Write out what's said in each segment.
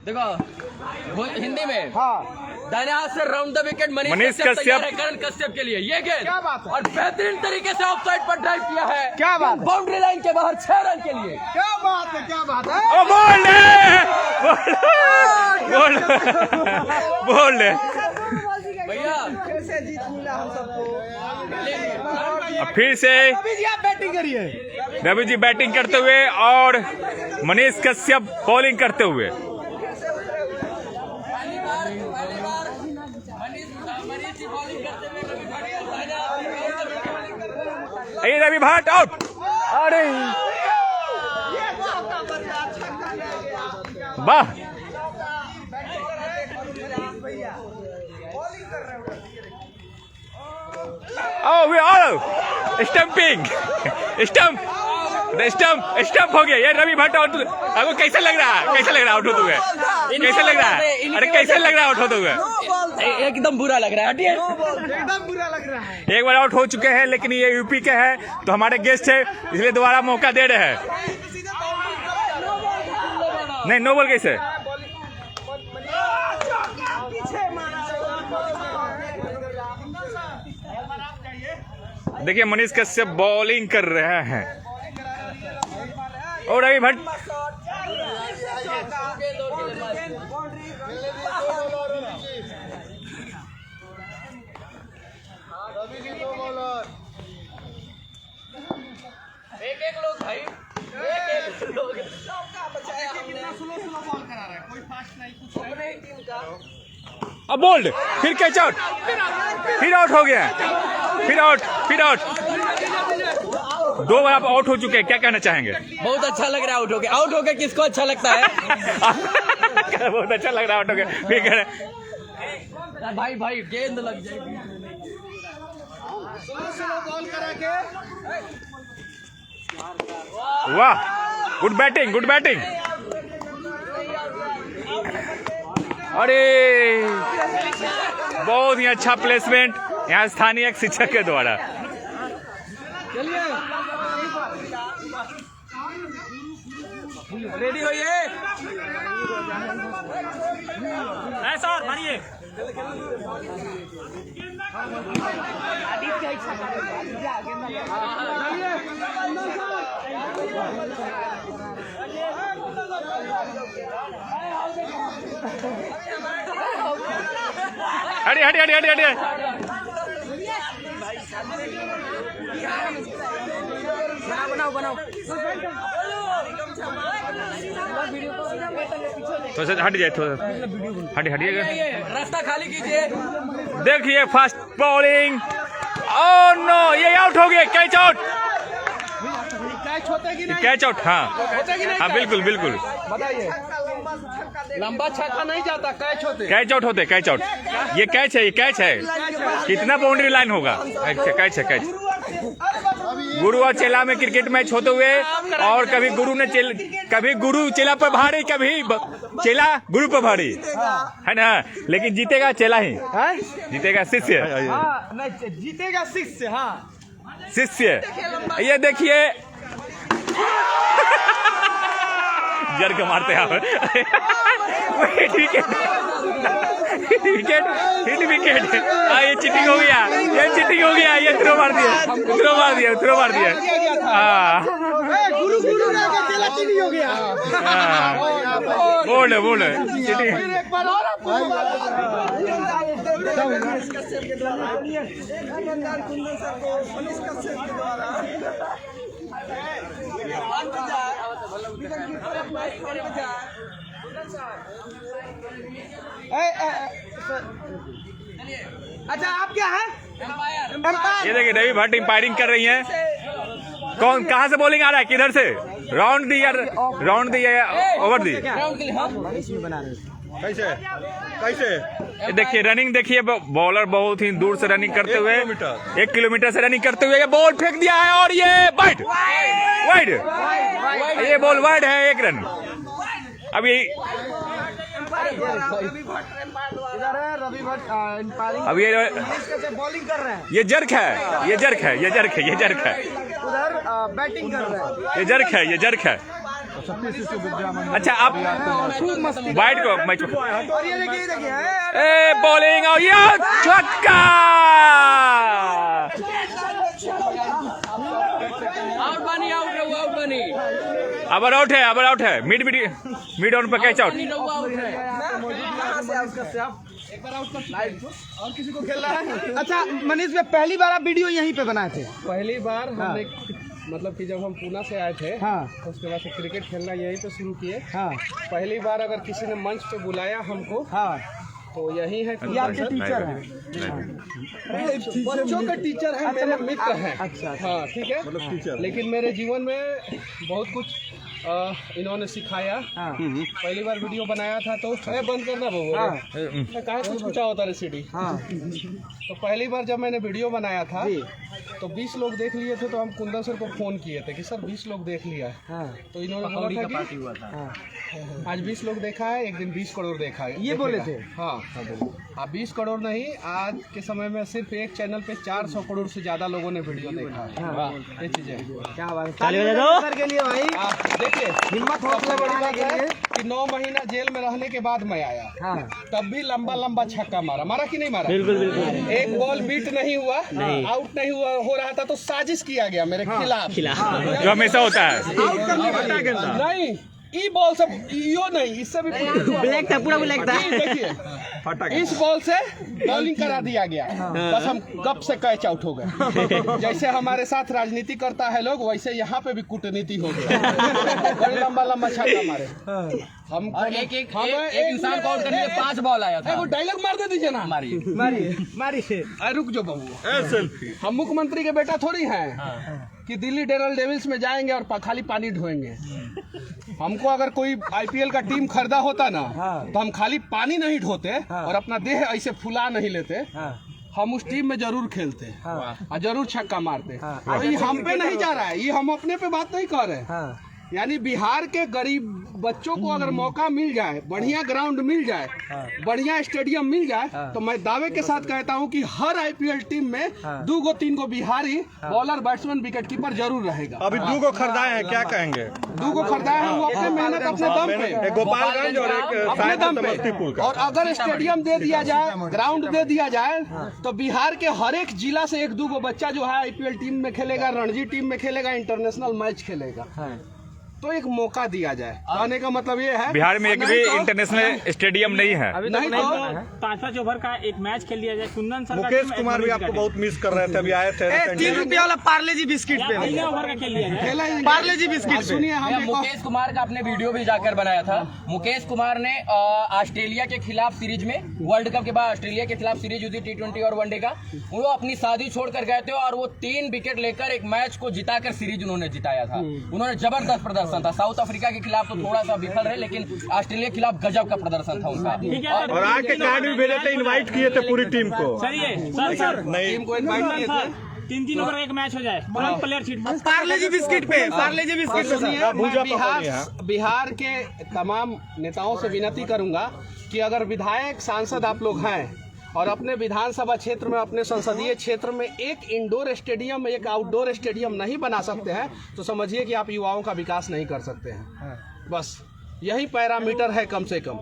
देखो हिंदी में हाँ दाहिने से round the wicket Manish Kashyap Karan Kashyap के लिए ये गेंद क्या बात है? और बेहतरीन तरीके से ऑफसाइड पर ड्राइव किया है। क्या बात है? बाउंड्री लाइन के बाहर 6 रन के लिए। क्या बात है, क्या बात है? ओ बोल्ड बोल्ड भैया कैसे जीत मिला हम सबको। फिर से अभी जी आप बैटिंग करिए। रवि जी बैटिंग करते हुए और मनीष कश्यप बॉलिंग करते हुए। रवि भट्ट आउट। अरे वाह स्टंपिंग स्टंप हो गया। ये रवि भट्ट आउट। आपको कैसे लग रहा है? कैसे लग रहा है आउट होते हुए? कैसे लग रहा है? अरे कैसे लग रहा है आउट होते हुए? एकदम बुरा लग रहा है। हटिए। एकदम बुरा लग रहा है। एक बार आउट हो चुके हैं, लेकिन ये यूपी के हैं तो हमारे गेस्ट है, इसलिए दोबारा मौका दे रहे हैं। नहीं, नो बॉल कैसे? देखिए मनीष कश्यप बॉलिंग कर रहे हैं और रवि भट्ट एक लोग भाई एक लोग कितना स्लो बॉल करा रहा है, कोई फास्ट नहीं कुछ अपने ही टीम का। अब बोल्ड, फिर कैच आउट, फिर आउट हो गया, फिर आउट। दो बार आप आउट हो चुके हैं, क्या कहना चाहेंगे? बहुत अच्छा लग रहा है आउट हो गया। आउट हो गया किसको अच्छा लगता है? बहुत अच्छा लग रहा है आउट हो गया। फिर कह रहे भाई गेंद लग जाएगी। स्लो बॉल करा के। वाह, गुड बैटिंग। अरे बहुत ही अच्छा प्लेसमेंट यहाँ स्थानीय एक शिक्षक के द्वारा। रेडी होइए। ऐसा और मारिए। हटिए। बनाओ। थोड़ा सा हट जाए, हटिएगा। रास्ता खाली कीजिए। देखिए फास्ट बॉलिंग। ओह नो, ये आउट हो गया। Catch out. कैच होता है कि नहीं? Catch out. हाँ होता कि नहीं? हाँ, बिल्कुल। बताइए। लंबा छक्का नहीं जाता, कैच होते। कैच आउट होते, कैच आउट। ये कैच है। कितना बाउंड्री लाइन होगा? कैच। गुरु और चेला में क्रिकेट मैच होते हुए, और कभी गुरु चेला पर भारी, कभी चेला गुरु पर भारी, है ना? लेकिन जीतेगा चेला ही, जीतेगा शिष्य। हाँ, नहीं जीतेगा शिष्य। हाँ शिष्य। ये देखिए जर्क मारते हैं हिट विकेट। ये चीटिंग हो गया। ये थ्रो मार दिया। हाँ गुरु चीटिंग हो गया। बोल चीटिंग। एक बार और अच्छा, आप क्या है? ये देखिए रवि भट्ट एम्पायरिंग कर रही हैं। कौन कहाँ से बॉलिंग आ रहा है? किधर से? राउंड दी या ओवर दी? कैसे? देखिए रनिंग देखिए, बॉलर बहुत ही दूर से रनिंग करते हुए 1 किलोमीटर से रनिंग करते हुए ये बॉल फेंक दिया है और ये वाइड। ये बॉल वाइड है, 1 रन। अभी रवि भट्ट अब ये बॉलिंग कर रहे हैं। ये जर्क है। उधर बैटिंग कर रहे हैं। ये जर्क है। अच्छा आप वाइट को मैच और ये देखिए ए बॉलिंग और ये छक्का आउट बनी, आउट बनी, अब आउट है मिड ऑन पर कैच आउट। और किसी को खेल रहा है। अच्छा मनीष भाई, पहली बार आप वीडियो यहीं पे बनाए थे? पहली बार हमने मतलब कि जब हम पूना से आए थे, हाँ। तो उसके बाद से क्रिकेट खेलना यहीं पे शुरू किए। हाँ पहली बार अगर किसी ने मंच पे बुलाया हमको, हाँ, तो यही है। ये आपके टीचर हैं? बच्चों के टीचर हैं, मेरे मित्र हैं। अच्छा। हाँ ठीक है, लेकिन मेरे जीवन में बहुत कुछ इन्होंने सिखाया। हाँ। पहली बार वीडियो बनाया था तो बंद करना हाँ। कहा कुछ पूछा होता है सीढ़ी। हाँ। तो पहली बार जब मैंने वीडियो बनाया था तो 20 लोग देख लिए थे, तो हम कुंदन सर को फोन किए थे कि सर 20 लोग देख लिया है। हाँ। तो इन्होंने बोला था कि आज 20 लोग देखा है, एक दिन 20 करोड़ देखा है, ये बोले थे? हाँ। अब 20 करोड़ नहीं, आज के समय में सिर्फ एक चैनल पे 400 करोड़ से ज्यादा लोगों ने वीडियो देखा है। ये चीजें क्या बात है, ताली बजा दो सर के लिए भाई। देखिए, हिम्मत हौसला बढ़ाने के लिए। कि 9 महीना जेल में रहने के बाद मैं आया, हाँ। तब भी लंबा छक्का मारा कि नहीं मारा? बिल्कुल। एक बॉल बीट नहीं हुआ, आउट नहीं हुआ हो रहा था तो साजिश किया गया मेरे खिलाफ, जो हमेशा होता है। नहीं ई बॉल से यो नहीं, इससे भी ब्लैक था, पूरा ब्लैक था। देखिए इस बॉल से बॉलिंग करा दिया गया, बस हम गप से कैच आउट हो गए। जैसे हमारे साथ राजनीति करता है लोग, वैसे यहाँ पे भी कूटनीति हो गया। बड़े लंबा छक्का मारे हम। और एक इंसान को आउट करने के 5 बॉल आया था। वो डायलॉग मार दे दीजिए ना। मारिए। अरे रुक जो बबू, हम मुख्यमंत्री के बेटा थोड़ी हैं कि दिल्ली डेविल्स में जाएंगे और खाली पानी ढोएंगे। हमको अगर कोई आईपीएल का टीम खरीदा होता ना, तो हम खाली पानी नहीं ढोते और अपना देह ऐसे फुला नहीं लेते, हम उस टीम में जरूर खेलते और जरूर छक्का मारते। अब ये हम पे नहीं जा रहा है, ये हम अपने पे बात नहीं कर रहे। यानी बिहार के गरीब बच्चों को अगर मौका मिल जाए, बढ़िया ग्राउंड मिल जाए, बढ़िया स्टेडियम मिल जाए, तो मैं दावे के साथ कहता हूं कि हर आईपीएल टीम में 2-3 Bihari bowler, batsman, wicket keeper जरूर रहेगा। अभी 2 खरीदाए हैं, क्या कहेंगे? 2 खरीदाए हैं, वो अपने मेहनत अपने दम पे, गोपालगंज और एक अपने दम पे। और अगर स्टेडियम दे दिया जाए, ग्राउंड दे दिया जाए, तो बिहार के हर एक जिला से 1-2 बच्चा जो है आईपीएल टीम में खेलेगा, रणजी टीम में खेलेगा, इंटरनेशनल मैच खेलेगा। तो एक मौका दिया जाए। कहने का मतलब ये है, बिहार में एक भी इंटरनेशनल स्टेडियम नहीं है। नहीं तो 5-5 ओवर का एक मैच खेल लिया जाए। कुंदन सर मुकेश कुमार भी आपको बहुत मिस कर रहे थे, अभी आए थे। 3 रुपया वाला पार्ले जी बिस्किट पे, पहले ओवर का खेल लिया जाए। खेला पार्ले जी बिस्किट। सुनिए, हम मुकेश कुमार का अपने वीडियो भी जाकर बनाया था। मुकेश कुमार ने ऑस्ट्रेलिया के खिलाफ सीरीज में, वर्ल्ड कप के बाद ऑस्ट्रेलिया के खिलाफ सीरीज हुई थी T20 और वनडे का, वो अपनी शादी छोड़कर गए थे और वो 3 विकेट लेकर एक मैच को जिताकर सीरीज उन्होंने जिताया था। उन्होंने जबरदस्त प्रदर्शन था। साउथ अफ्रीका के खिलाफ तो थोड़ा सा विफल रहे, लेकिन ऑस्ट्रेलिया के खिलाफ गजब का प्रदर्शन था उनका। और आके कार्ड भी भेजे थे, इनवाइट किए थे पूरी टीम को। सर ये सर नहीं, टीम को इनवाइट किए थे। 3-3 ओवर का एक मैच हो जाए, कौन प्लेयर सीट पर? पार्ले जी बिस्किट पे, पार्ले जी बिस्किट पे। सुनिए, मैं बिहार के तमाम नेताओं से विनती करूंगा कि अगर विधायक, सांसद आप लोग हैं और अपने विधानसभा क्षेत्र में, अपने संसदीय क्षेत्र में एक इंडोर स्टेडियम, एक आउटडोर स्टेडियम नहीं बना सकते हैं, तो समझिए कि आप युवाओं का विकास नहीं कर सकते हैं। बस यही पैरामीटर है। कम से कम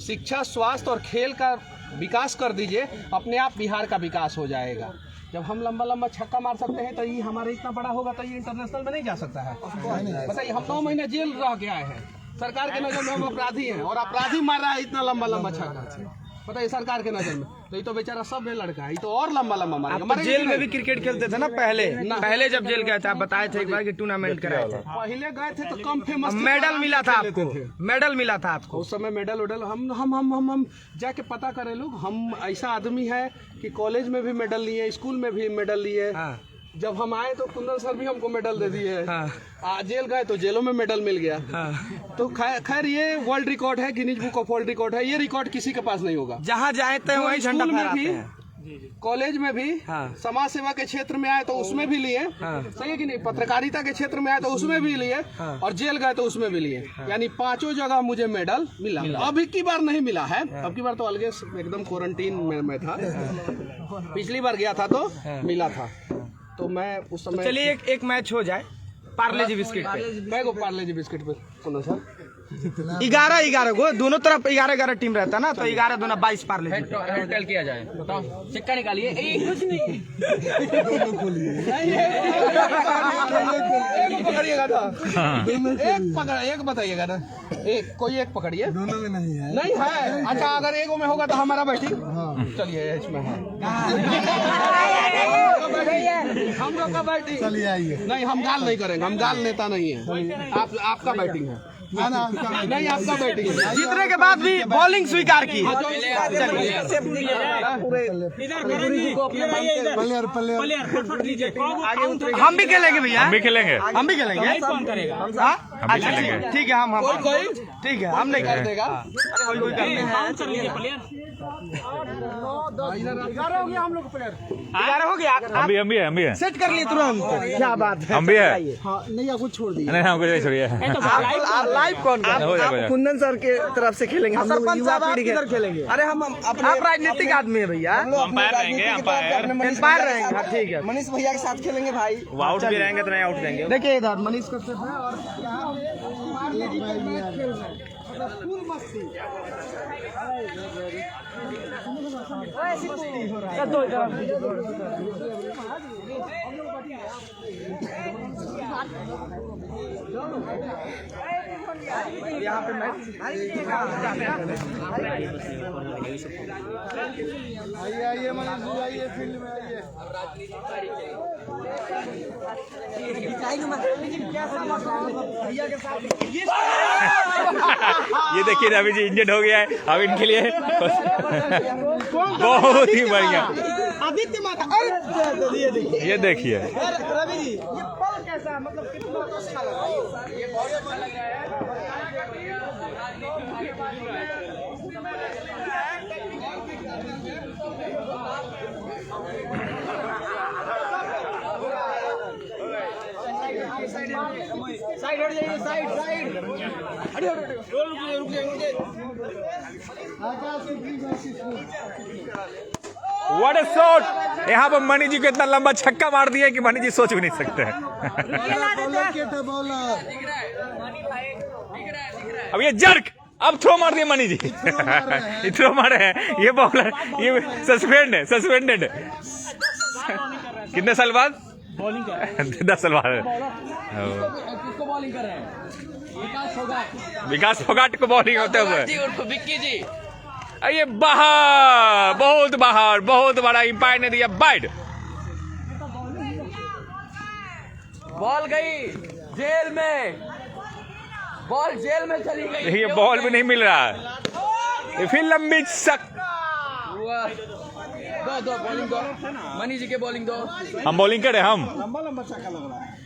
शिक्षा, स्वास्थ्य और खेल का विकास कर दीजिए, अपने आप बिहार का विकास हो जाएगा। जब हम लंबा छक्का मार सकते हैं तो ये हमारे इतना बड़ा होगा, तो ये इंटरनेशनल में नहीं जा सकता है। बताइए, हम 9 महीने जेल रह के आए हैं, सरकार के नजर में हम अपराधी हैं, और अपराधी मार रहा है इतना लंबा छक्का। बताइए, सरकार के नजर में तो ये तो बेचारा सब में लड़का है, ये तो और लंबा मारेगा। जेल में भी क्रिकेट खेलते थे ना पहले जब जेल गए थे, आप बताए थे एक बार कि टूर्नामेंट कराए थे। पहले गए थे तो कम फेमस, मेडल मिला था आपको, मेडल मिला था आपको उस समय। मेडल हम जाके पता करें लोग, हम ऐसा आदमी है कि कॉलेज में भी मेडल लिए, स्कूल में भी मेडल लिए। जब हम आए तो कुंदन सर भी हमको मेडल दे दिए। जेल गए तो जेलों में मेडल मिल गया। तो खैर ये वर्ल्ड रिकॉर्ड है, Guinness book of world record है, ये रिकॉर्ड किसी के पास नहीं होगा। जहाँ जाए तो वही झंडा फहराते हैं। कॉलेज में भी, समाज सेवा के क्षेत्र में आए तो उसमें भी लिए, सही है कि नहीं, पत्रकारिता के क्षेत्र में आए तो उसमें भी लिए, और जेल गए तो उसमें भी लिए। यानी 5 जगह मुझे मेडल मिला। अब की बार नहीं मिला है, अब की बार तो अलग एकदम क्वारंटीन में था। पिछली बार गया था तो मिला था। तो मैं उस समय, चलिए एक मैच हो जाए, पार्ले जी बिस्किट पे। कै गो पार्ले जी बिस्किट पे कोनो सर 11 गो दोनों तरफ 11 टीम रहता ना, तो 11 दूना 22 पार्ले जी। टोटल किया जाए, बताओ सिक्का निकालिए। कुछ नहीं पकड़िएगा ना, एक बताइएगा ना, कोई एक पकड़िए। दोनों में नहीं है? नहीं है। अच्छा अगर एक में होगा तो हमारा बैठी। चलिए इसमें है, हम लोग का बैटिंग। चलिए आइए। नहीं हम गाल नहीं करेंगे, हम गाल नेता नहीं है। आपका बैटिंग है। नहीं आपका बैटिंग है। जीतने के बाद भी बॉलिंग स्वीकार की। इधर फटाफट लीजिए। हम भी खेलेंगे भैया, हम भी खेलेंगे। हम भी खेलेंगे। कौन करेगा? हम भी अच्छा खेलेंगे। ठीक है, हम ठीक है, हम नहीं कर देगा। कोई करते हैं। काउंट कर लीजिए प्लेयर। 11 हो गया। हम भी है सेट कर लिए तुरंत। क्या बात है, हम भी है। नहीं कुछ छोड़ दिए। नहीं हमको नहीं छोड़िए। लाइव कौन कर? हो जाएगा। कुंदन सर के तरफ से खेलेंगे हम लोग, युवा पीढ़ी खेलेंगे। अरे हम आप राजनीतिक आदमी है भैया, अंपायर रहेंगे, एम्पायर रहेंगे। हाँ, ठीक है, मनीष भैया के साथ खेलेंगे भाई। वो आउट भी रहेंगे तो नहीं आउट देंगे। देखिए इधर मनीष कश्यप है और यहाँ पे मैच आइए मनीष जी, आइए फील्ड में आइए। ये देखिए रवि जी इंजर्ड हो गया है, अब इनके लिए बहुत ही बढ़िया। आदित्य माता, ये देखिए रवि जी, ये पल कैसा, मतलब कितना अच्छा लगा। ये बहुत अच्छा लग रहा है। साइड हट जाइए, साइड व्हाट अ शॉट। यहाँ पर मणि जी को इतना लंबा छक्का मार दिया कि मणि जी सोच भी नहीं सकते हैं। अब ये जर्क, अब थ्रो मार दिया मणि जी। ये थ्रो मारे हैं, ये बॉलर ये सस्पेंडेड है। कितने साल बाद? बॉलिंग कर 10 साल बाद। किसको बॉलिंग कर रहे हैं? विकास फोगाट को बॉलिंग होते हुए। जी उर्फ विक्की जी। ये बाहर, बहुत बाहर, बहुत बड़ा अंपायर ने दिया बाइड। बॉल गई जेल में, बॉल जेल में चली गई। ये बॉल भी नहीं मिल रहा है। ये फिर लंबी सक। दो बॉलिंग दो, मनी जी के बॉलिंग दो। हम बॉलिंग कर रहे हैं, हम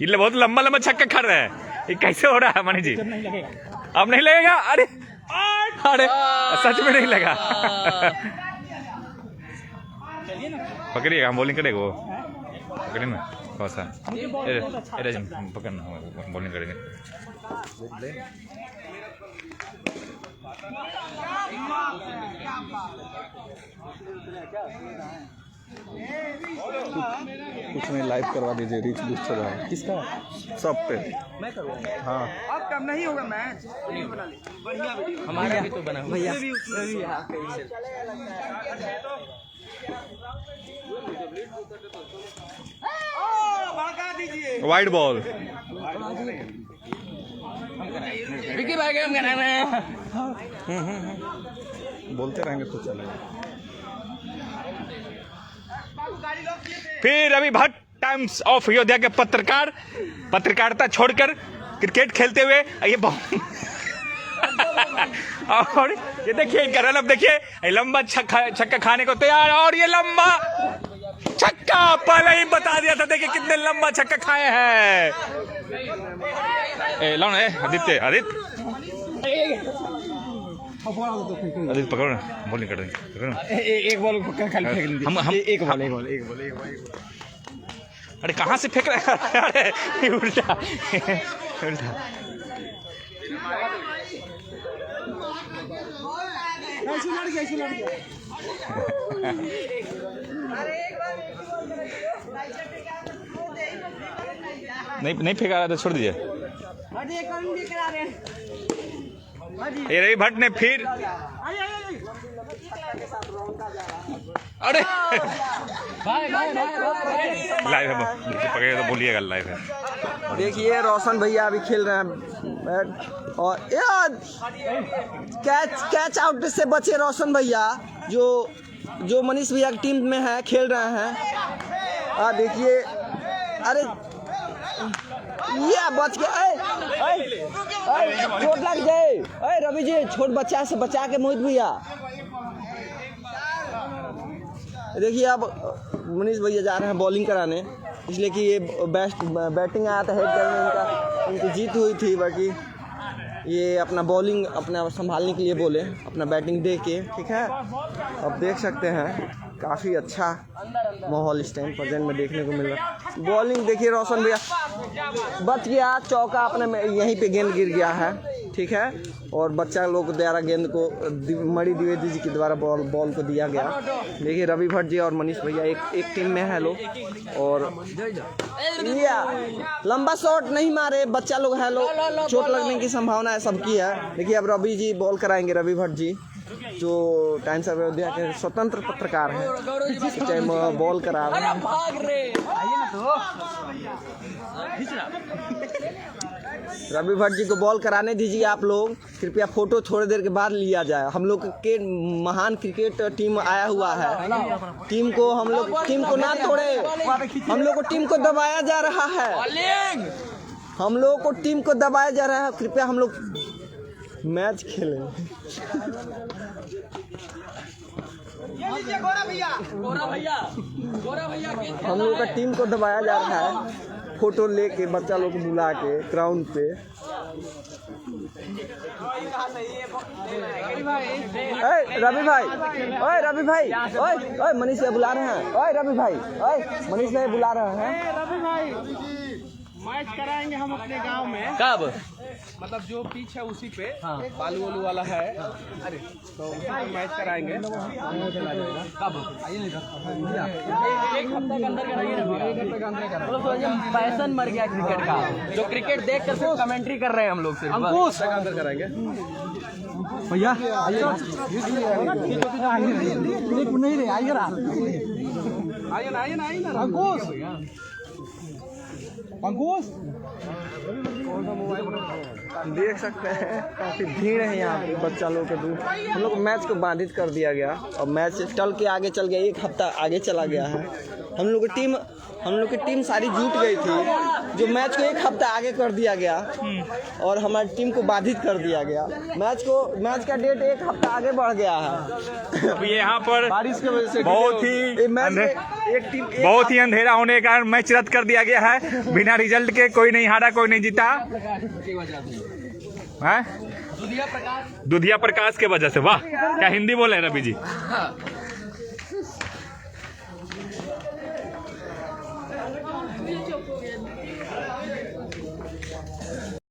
ये बहुत लंबा छक्का खा रहे हैं। ये कैसे हो रहा है मनी जी? अब नहीं लगेगा। अरे अरे सच में नहीं लगा। पकड़िएगा, हम बॉलिंग करेंगे। वो पकड़िए ना कौन सा, पकड़ना, बॉलिंग करेंगे। कुछ नहीं, लाइव करवा दीजिए, रीच बूस्ट हो रहा है। किसका? सब पे। मैं करूँ? हाँ अब कब नहीं होगा मैच? बढ़िया वीडियो हमारा भी तो बना हुआ भैया। Wide ball. विक्की भाई गेम करना है। बोलते रहेंगे तो चलेगा। फिर रवि भट्ट टाइम्स ऑफ अयोध्या के पत्रकारिता छोड़कर क्रिकेट खेलते हुए ये और ये देखिए इनका रन अप देखिए, लंबा छक्का खाने को तैयार। और ये लंबा छक्का पहले ही बता दिया था, देखिए कितने लंबा छक्का खाए हैं। आदित्य पकड़ो ना, बॉलिंग कर देंगे। एक बॉल खाली फेंक लीजिए। हम एक बॉल। अरे कहाँ से फेंक रहे हैं? अरे उल्टा। नहीं फेंका रहा था, छोड़ दीजिए। ये रवि भट्ट ने फिर अरे लाइव है, पकड़े तो बोलिएगा लाइव है। देखिए रोशन भैया अभी खेल रहे हैं और यार कैच आउट से बचे रोशन भैया जो मनीष भैया की टीम में है, खेल रहे हैं। देखिए अरे ये बच के चोट लग जाए। रवि जी छोट बच्चा से बचा के मोहित भैया। देखिए अब मनीष भैया जा रहे हैं बॉलिंग कराने, इसलिए कि ये बैटिंग आया था हेड करने, इनकी जीत हुई थी। बाकी ये अपना बॉलिंग अपना संभालने के लिए बोले, अपना बैटिंग दे के। ठीक है, अब देख सकते हैं काफ़ी अच्छा माहौल इस टाइम प्रेजेंट में देखने को मिल रहा है। बॉलिंग देखिए रोशन भैया बच गया, चौका अपने यहीं पे गेंद गिर गया है। ठीक है, और बच्चा लोग द्वारा गेंद को मणि द्विवेदी जी के द्वारा बॉल को दिया गया। देखिए रवि भट्ट जी और मनीष भैया एक टीम में है लोग। और लंबा शॉट नहीं मारे, बच्चा लोग है लोग, चोट लगने की संभावना है सबकी है। देखिए अब रवि जी बॉल कराएंगे, रवि भट्ट जी जो टाइम्स ऑफ अयोध्या के स्वतंत्र पत्रकार हैं, इस टाइम बॉल करा रहे हैं। रवि भट्ट जी को बॉल कराने दीजिए आप लोग, कृपया फोटो थोड़ी देर के बाद लिया जाए। हम लोग के महान क्रिकेट टीम आया हुआ है, टीम को हम लोग टीम को ना तोड़े, हम लोग को टीम को दबाया जा रहा है, हम लोग को टीम को दबाया जा रहा है। कृपया हम लोग मैच खेलें। हम लोग का टीम को दबाया जा रहा है, फोटो लेके बच्चा लोग को बुला के ग्राउंड पे। रवि भाई, रवि भाई, मनीष भाई बुला रहे हैं। रवि भाई, मनीष भाई बुला रहे हैं। रवि भाई मैच कराएंगे हम अपने गांव में। कब? मतलब जो पिच है उसी पे बालू वालू वाला है, अरे तो उसी पे मैच कराएंगे। कब? एक हफ्ते के अंदर पैसन मर गया क्रिकेट का, जो क्रिकेट देख कर सिर्फ कमेंट्री कर रहे हैं हम लोग सिर्फ। अंकुश अंदर कराएंगे भैया आइए ना अंकुश अंकुश देख सकते हैं काफ़ी भीड़ है यहाँ पे, बच्चा लोग के दूर। हम लोग मैच को बाधित कर दिया गया और मैच टल के आगे चल गया, एक हफ्ता आगे चला गया है। हम लोग की टीम सारी जुट गई थी, जो मैच को एक हफ्ता आगे कर दिया गया और हमारी टीम को बाधित कर दिया गया। मैच का डेट एक हफ्ता आगे बढ़ गया है। अब यहाँ पर बारिश की वजह से बहुत ही अंधेरा होने के कारण मैच रद्द कर दिया गया है। बिना रिजल्ट के कोई नहीं हारा, कोई नहीं जीता है। दुधिया प्रकाश के वजह से। वाह, क्या हिंदी बोले रवि जी।